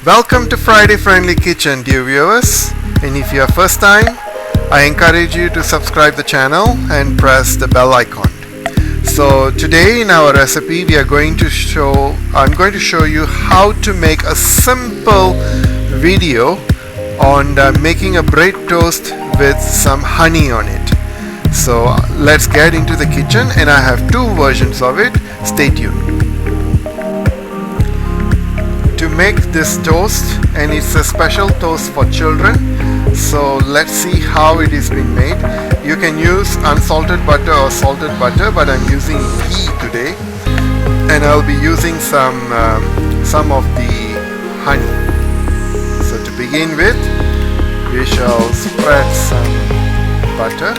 Welcome to Friday Friendly Kitchen, dear viewers, and if you are first time, I encourage you to subscribe the channel and press the bell icon. So today in our recipe I'm going to show you how to make a simple video on making a bread toast with some honey on it. So let's get into the kitchen, and I have two versions of it. Stay tuned. To make this toast, and it's a special toast for children, so let's see how it is being made. You can use unsalted butter or salted butter, but I'm using ghee today, and I'll be using some of the honey. So to begin with, we shall spread some butter.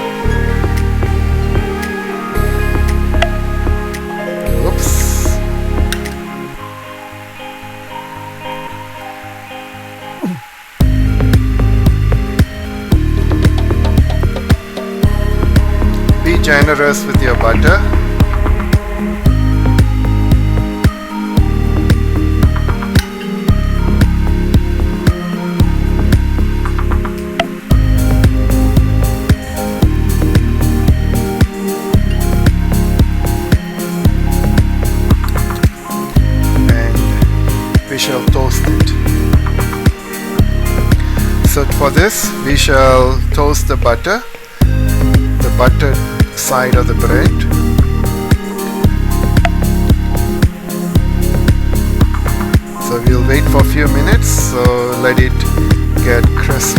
Be generous with your butter. And we shall toast it. So for this, we shall toast the butter, the buttered side of the bread. So we'll wait for a few minutes, so let it get crisp.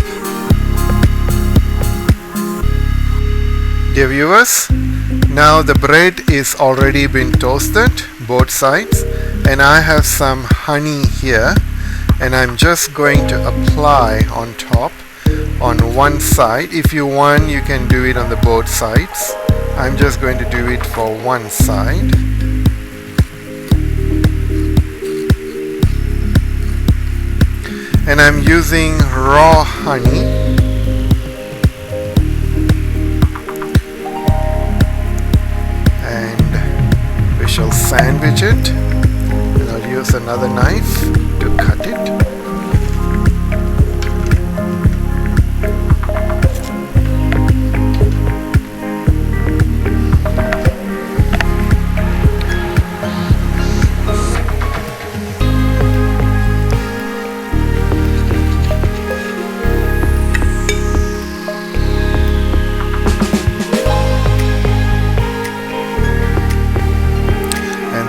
Dear viewers, now the bread is already been toasted, both sides, and I have some honey here, and I'm just going to apply on top on one side. If you want, you can do it on the both sides. I'm just going to do it for one side. And I'm using raw honey. And we shall sandwich it. And I'll use another knife to cut it.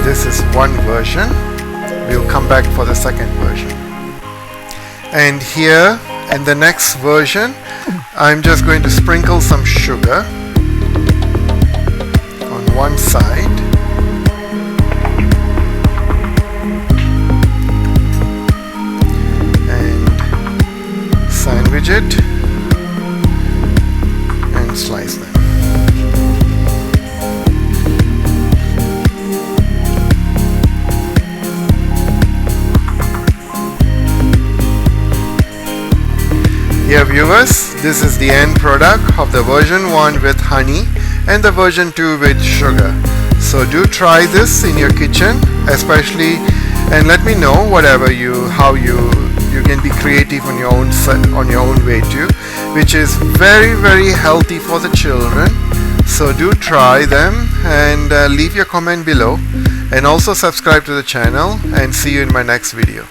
This is one version. We'll come back for the second version. And here in the next version, I'm just going to sprinkle some sugar on one side. And sandwich it and slice them. Dear viewers, this is the end product of the version 1 with honey and the version 2 with sugar. So do try this in your kitchen, especially, and let me know how you can be creative on your own way too, which is very, very healthy for the children. So do try them, and leave your comment below, and also subscribe to the channel, and see you in my next video.